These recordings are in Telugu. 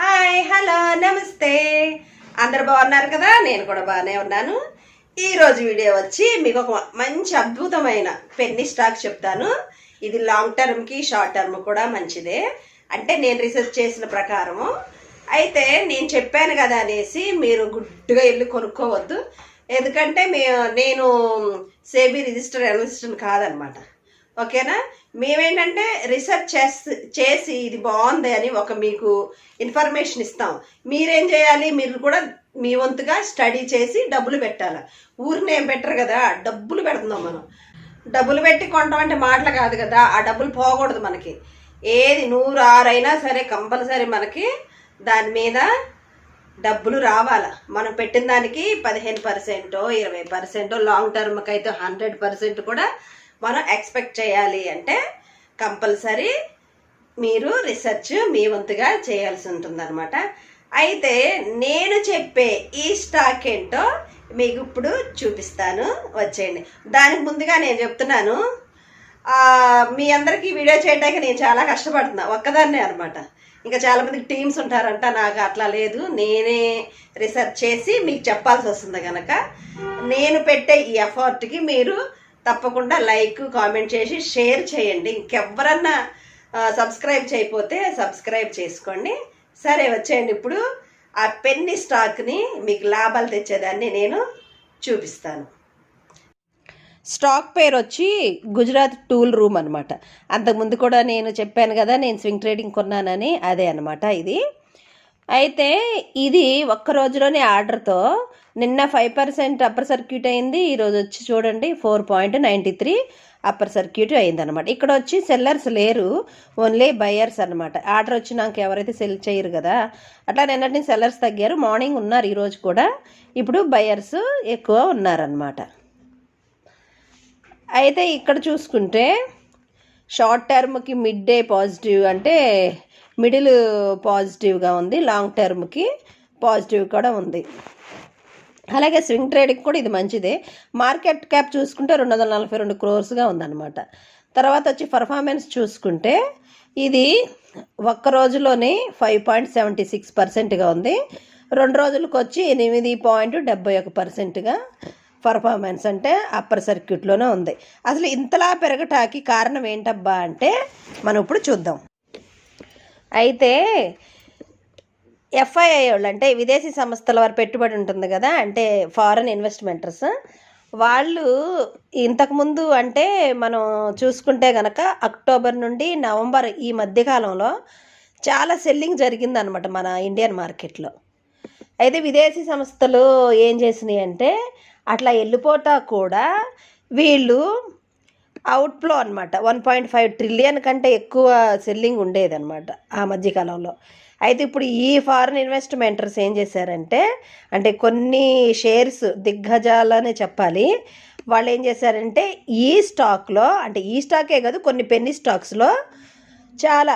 హాయ్ హలో నమస్తే. అందరు బాగున్నారు కదా? నేను కూడా బాగానే ఉన్నాను. ఈరోజు వీడియో వచ్చి మీకు ఒక మంచి అద్భుతమైన పెన్నీ స్టాక్ చెప్తాను. ఇది లాంగ్ టర్మ్కి షార్ట్ టర్మ్ కూడా మంచిదే. అంటే నేను రీసెర్చ్ చేసిన ప్రకారము. అయితే నేను చెప్పాను కదా అనేసి మీరు గుడ్డుగా వెళ్ళి కొనుక్కోవద్దు. ఎందుకంటే నేను సేబీ రిజిస్టర్ అనలిస్ట్ని కాదనమాట. ఓకేనా? మేమేంటంటే రీసెర్చ్ చేసి ఇది బాగుంది అని ఒక మీకు ఇన్ఫర్మేషన్ ఇస్తాం. మీరేం చేయాలి? మీరు కూడా మీ వంతుగా స్టడీ చేసి డబ్బులు పెట్టాలి. ఊరిని ఏం పెట్టరు కదా, డబ్బులు పెడుతున్నాం మనం. డబ్బులు పెట్టి కొనడం అంటే మాటలు కాదు కదా. ఆ డబ్బులు పోకూడదు మనకి. ఏది 106 అయినా సరే కంపల్సరీ మనకి దాని మీద డబ్బులు రావాలా. మనం పెట్టిన దానికి 15%, 20%, లాంగ్ టర్మ్కి అయితే 100% కూడా మనం ఎక్స్పెక్ట్ చేయాలి. అంటే కంపల్సరీ మీరు రీసెర్చ్ మీ వంతుగా చేయాల్సి ఉంటుందన్నమాట. అయితే నేను చెప్పే ఈ స్టాక్ ఏంటో మీకు ఇప్పుడు చూపిస్తాను, వచ్చేయండి. దానికి ముందుగా నేను చెప్తున్నాను, మీ అందరికీ వీడియో చేయడానికి నేను చాలా కష్టపడుతున్నా, ఒక్కదాన్నే అనమాట. ఇంకా చాలామందికి టీమ్స్ ఉంటారంట, నాకు అట్లా లేదు. నేనే రీసెర్చ్ చేసి మీకు చెప్పాల్సి వస్తుంది కనుక నేను పెట్టే ఈ ఎఫర్ట్కి మీరు తప్పకుండా లైక్ కామెంట్ చేసి షేర్ చేయండి. ఇంకెవరన్నా సబ్స్క్రైబ్ చేయకపోతే సబ్స్క్రైబ్ చేసుకోండి. సరే, వచ్చేయండి. ఇప్పుడు ఆ పెన్నీ స్టాక్ని మీకు లాభాలు తెచ్చేదాన్ని నేను చూపిస్తాను. స్టాక్ పేరు వచ్చి గుజరాత్ టూల్ రూమ్ అనమాట. అంతకుముందు కూడా నేను చెప్పాను కదా నేను స్వింగ్ ట్రేడింగ్ కొన్నానని, అదే అనమాట ఇది. అయితే ఇది ఒక్క రోజులోనే ఆర్డర్తో నిన్న 5% అప్పర్ సర్క్యూట్ అయింది. ఈరోజు వచ్చి చూడండి 4.93 అప్పర్ సర్క్యూట్ అయిందనమాట. ఇక్కడ వచ్చి సెల్లర్స్ లేరు, ఓన్లీ బయర్స్ అనమాట. ఆర్డర్ వచ్చి నాకు ఎవరైతే సెల్ చేయరు కదా, అట్లా నిన్నటి నుంచి సెల్లర్స్ తగ్గారు. మార్నింగ్ ఉన్నారు ఈరోజు కూడా, ఇప్పుడు బయర్స్ ఎక్కువ ఉన్నారనమాట. అయితే ఇక్కడ చూసుకుంటే షార్ట్ టర్మ్కి మిడ్ డే పాజిటివ్, అంటే మిడిల్ పాజిటివ్గా ఉంది. లాంగ్ టర్మ్కి పాజిటివ్ కూడా ఉంది. అలాగే స్వింగ్ ట్రేడింగ్ కూడా ఇది మంచిదే. మార్కెట్ క్యాప్ చూసుకుంటే 242 crores ఉందన్నమాట. తర్వాత వచ్చి పర్ఫార్మెన్స్ చూసుకుంటే ఇది ఒక్క రోజులోనే 5.76% ఉంది. 2 రోజులకు వచ్చి 8.71% పర్ఫార్మెన్స్, అంటే అప్పర్ సర్క్యూట్లోనే ఉంది. అసలు ఇంతలా పెరగటానికి కారణం ఏంటబ్బా అంటే మనం ఇప్పుడు చూద్దాం. అయితే ఎఫ్ఐఐ వాళ్ళు, అంటే విదేశీ సంస్థల వారు పెట్టుబడి ఉంటుంది కదా, అంటే ఫారెన్ ఇన్వెస్ట్మెంటర్స్ వాళ్ళు ఇంతకుముందు, అంటే మనం చూసుకుంటే కనుక అక్టోబర్ నుండి నవంబర్ ఈ మధ్యకాలంలో చాలా సెల్లింగ్ జరిగిందనమాట మన ఇండియన్ మార్కెట్లో. అయితే విదేశీ సంస్థలు ఏం చేసినాయి అంటే అట్లా వెళ్ళిపోతా కూడా వీళ్ళు అవుట్ఫ్లో అనమాట. 1.5 trillion కంటే ఎక్కువ సెల్లింగ్ ఉండేదన్నమాట ఆ మధ్యకాలంలో. అయితే ఇప్పుడు ఈ ఫారిన్ ఇన్వెస్ట్మెంటర్స్ ఏం చేశారంటే, అంటే కొన్ని షేర్స్ దిగ్గజాలనే చెప్పాలి, వాళ్ళు ఏం చేశారంటే ఈ స్టాక్లో, అంటే ఈ స్టాకే కాదు కొన్ని పెన్నీ స్టాక్స్లో చాలా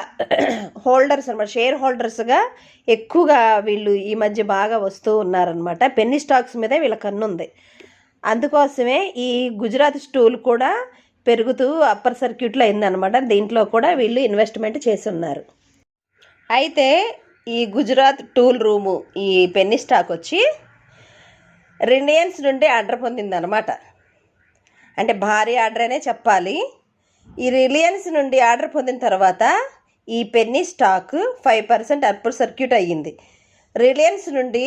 హోల్డర్స్ అనమాట, షేర్ హోల్డర్స్గా ఎక్కువగా వీళ్ళు ఈ మధ్య బాగా వస్తూ ఉన్నారనమాట. పెన్నీ స్టాక్స్ మీద వీళ్ళ కన్నుంది. అందుకోసమే ఈ గుజరాత్ స్టూల్ కూడా పెరుగుతూ అప్పర్ సర్క్యూట్లో అయిందనమాట. దీంట్లో కూడా వీళ్ళు ఇన్వెస్ట్మెంట్ చేసి ఉన్నారు. అయితే ఈ గుజరాత్ టూల్ రూము ఈ పెన్నీ స్టాక్ వచ్చి రిలయన్స్ నుండి ఆర్డర్ పొందిందనమాట. అంటే భారీ ఆర్డర్ అనే చెప్పాలి. ఈ రిలయన్స్ నుండి ఆర్డర్ పొందిన తర్వాత ఈ పెన్నీ స్టాక్ 5% అప్పర్ సర్క్యూట్ అయ్యింది. రిలయన్స్ నుండి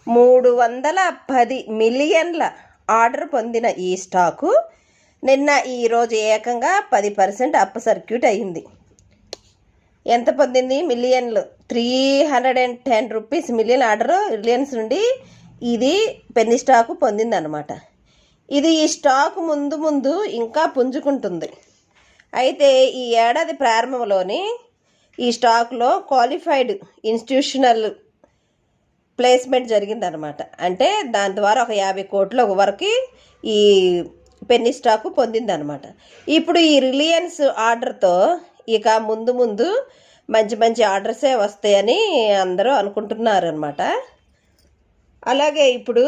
310 మిలియన్ల ఆర్డర్ పొందిన ఈ స్టాకు నిన్న ఈరోజు ఏకంగా 10% అప్పర్ సర్క్యూట్ అయ్యింది. ఎంత పొందింది? మిలియన్లు, 310 రూపీస్ మిలియన్ ఆర్డర్ రిలయన్స్ నుండి ఇది పెన్నీ స్టాకు పొందిందనమాట. ఇది ఈ స్టాక్ ముందు ముందు ఇంకా పుంజుకుంటుంది. అయితే ఈ ఏడాది ప్రారంభంలోని ఈ స్టాక్లో క్వాలిఫైడ్ ఇన్స్టిట్యూషనల్ ప్లేస్మెంట్ జరిగిందనమాట. అంటే దాని ద్వారా ఒక 50 కోట్ల వరకు ఈ పెన్నీ స్టాకు పొందిందనమాట. ఇప్పుడు ఈ రిలయన్స్ ఆర్డర్తో ఇక ముందు ముందు మంచి మంచి ఆర్డర్సే వస్తాయని అందరూ అనుకుంటున్నారు అనమాట. అలాగే ఇప్పుడు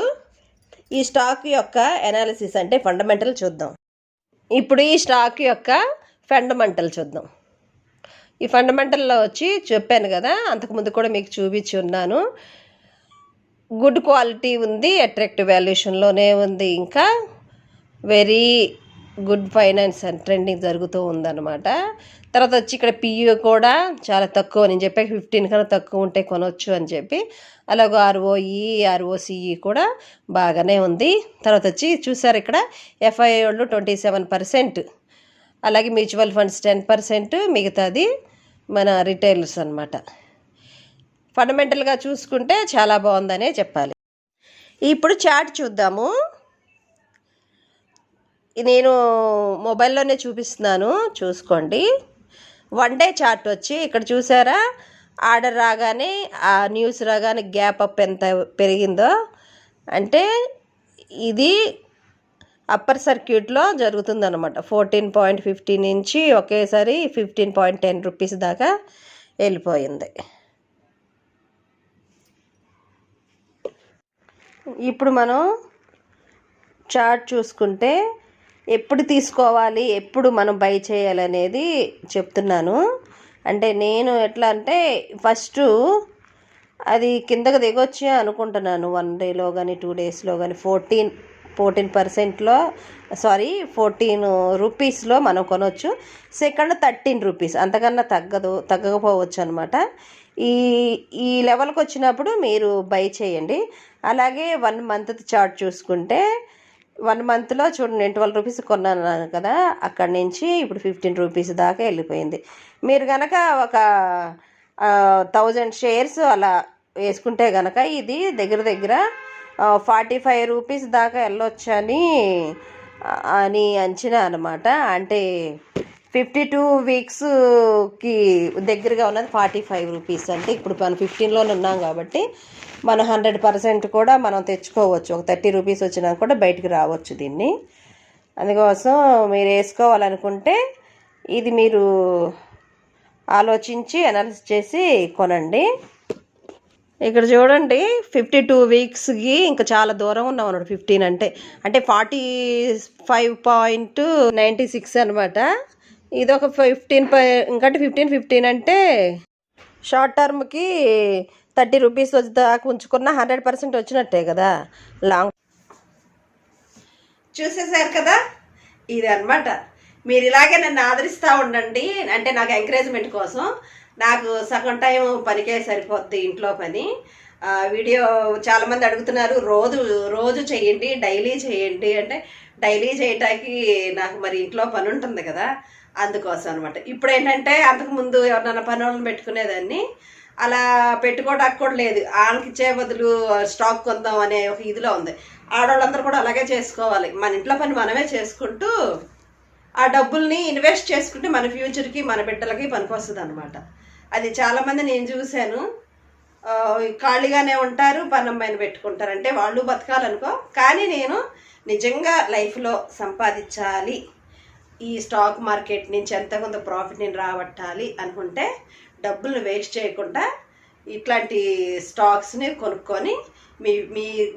ఈ స్టాక్ యొక్క అనాలిసిస్, అంటే ఫండమెంటల్ చూద్దాం. ఇప్పుడు ఈ స్టాక్ యొక్క ఫండమెంటల్ చూద్దాం. ఈ ఫండమెంటల్లో వచ్చి చెప్పాను కదా, అంతకుముందు కూడా మీకు చూపించి ఉన్నాను. గుడ్ క్వాలిటీ ఉంది, అట్రాక్టివ్ వాల్యుయేషన్లోనే ఉంది, ఇంకా very good finance and trending జరుగుతూ ఉందన్నమాట. తర్వాత వచ్చి ఇక్కడ పియూ కూడా చాలా తక్కువ, నేను చెప్పే 15 కన్నా తక్కువ ఉంటే కొనవచ్చు అని చెప్పి. అలాగే ఆర్ఓఈ ఆర్ఓసిఈ కూడా బాగానే ఉంది. తర్వాత వచ్చి చూసారు ఇక్కడ ఎఫ్ఐ వాళ్ళు 27%, అలాగే మ్యూచువల్ ఫండ్స్ 10%, మిగతాది మన రిటైలర్స్ అనమాట. ఫండమెంటల్గా చూసుకుంటే చాలా బాగుందనే చెప్పాలి. ఇప్పుడు చార్ట్ చూద్దాము. నేను మొబైల్లోనే చూపిస్తున్నాను, చూసుకోండి. 1 డే చార్ట్ వచ్చి ఇక్కడ చూసారా, ఆర్డర్ రాగానే ఆ న్యూస్ రాగానే గ్యాప్ అప్ ఎంత పెరిగిందో, అంటే ఇది అప్పర్ సర్క్యూట్లో జరుగుతుందన్నమాట. 14.50 నుంచి ఒకేసారి 15.10 రూపీస్ దాకా వెళ్ళిపోయింది. ఇప్పుడు మనం చార్ట్ చూసుకుంటే ఎప్పుడు తీసుకోవాలి, ఎప్పుడు మనం బై చేయాలనేది చెప్తున్నాను. అంటే నేను ఎట్లా అంటే ఫస్ట్ అది కిందకు దిగొచ్చి అనుకుంటున్నాను, 1 డేలో కానీ 2 డేస్లో కానీ 14%లో 14 రూపీస్లో మనం కొనవచ్చు. సెకండ్ 13 రూపీస్, అంతకన్నా తగ్గకపోవచ్చు అనమాట. ఈ లెవెల్కి వచ్చినప్పుడు మీరు బై చేయండి. అలాగే 1 మంత్ చార్ట్ చూసుకుంటే 1 మంత్లో చూడండి, నేను 12 రూపీస్ కొన్నాను కదా, అక్కడి నుంచి ఇప్పుడు 15 రూపీస్ దాకా వెళ్ళిపోయింది. మీరు కనుక ఒక 1000 షేర్స్ అలా వేసుకుంటే కనుక ఇది దగ్గర 45 రూపీస్ దాకా వెళ్ళొచ్చు అని అంచనా అనమాట. అంటే 52 వీక్స్కి దగ్గరగా ఉన్నది 45 రూపీస్. అంటే ఇప్పుడు మనం 15లోనే ఉన్నాం కాబట్టి మనం 100% కూడా మనం తెచ్చుకోవచ్చు. ఒక 30 రూపీస్ వచ్చినా కూడా బయటికి రావచ్చు దీన్ని. అందుకోసం మీరు వేసుకోవాలనుకుంటే ఇది మీరు ఆలోచించి అనాలిసిస్ చేసి కొనండి. ఇక్కడ చూడండి, 52 వీక్స్కి ఇంకా చాలా దూరం ఉన్నాం అన్నాడు. 15 అంటే 45.96 అనమాట. ఇది ఒక 15 ఇంకంటే 15 అంటే షార్ట్ టర్మ్కి 30 రూపీస్ దాకా ఉంచుకున్న 100% వచ్చినట్టే కదా. లాంగ్ చూసేసారు కదా, ఇది అనమాట. మీరు ఇలాగే నన్ను ఆదరిస్తూ ఉండండి. అంటే నాకు ఎంకరేజ్మెంట్ కోసం. నాకు సగం టైం పనికే సరిపోద్ది, ఇంట్లో పని. వీడియో చాలామంది అడుగుతున్నారు, రోజు చేయండి, డైలీ చేయండి అంటే డైలీ చేయటానికి నాకు మరి ఇంట్లో పని ఉంటుంది కదా, అందుకోసం అనమాట. ఇప్పుడు ఏంటంటే అంతకుముందు ఎవరినైనా పని వాళ్ళని పెట్టుకునేదాన్ని, అలా పెట్టుకోవడానికి కూడా లేదు. వాళ్ళకి ఇచ్చే బదులు స్టాక్ కొందాం అనే ఒక ఇదిలో ఉంది. ఆడవాళ్ళందరూ కూడా అలాగే చేసుకోవాలి. మన ఇంట్లో పని మనమే చేసుకుంటూ ఆ డబ్బుల్ని ఇన్వెస్ట్ చేసుకుంటే మన ఫ్యూచర్కి మన బిడ్డలకి పనికొస్తుంది అనమాట. అది చాలామంది నేను చూశాను, ఖాళీగానే ఉంటారు, పనమ్మాయిని పెట్టుకుంటారు. అంటే వాళ్ళు బతకాలనుకో, కానీ నేను నిజంగా లైఫ్లో సంపాదించాలి, ఈ స్టాక్ మార్కెట్ నుంచి ఎంత కొంత ప్రాఫిట్ నేను రాబట్టాలి అనుకుంటే డబ్బులను వేస్ట్ చేయకుండా ఇట్లాంటి స్టాక్స్ని కొనుక్కొని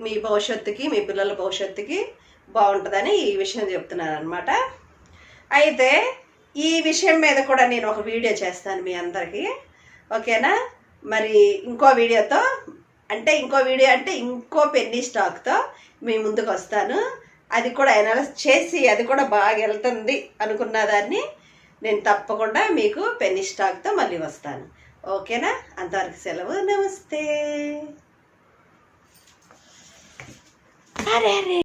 మీ భవిష్యత్తుకి, మీ పిల్లల భవిష్యత్తుకి బాగుంటుందని ఈ విషయం చెప్తున్నాను అనమాట. అయితే ఈ విషయం మీద కూడా నేను ఒక వీడియో చేస్తాను మీ అందరికీ, ఓకేనా? మరి ఇంకో వీడియో అంటే ఇంకో పెన్నీ స్టాక్తో మీ ముందుకు వస్తాను. అది కూడా అనాలిసిస్ చేసి అది కూడా బాగా వెళ్తుంది అనుకున్న దాన్ని నేను తప్పకుండా మీకు పెన్నీ స్టాక్తో మళ్ళీ వస్తాను, ఓకేనా? అంతవరకు సెలవు, నమస్తే. అరే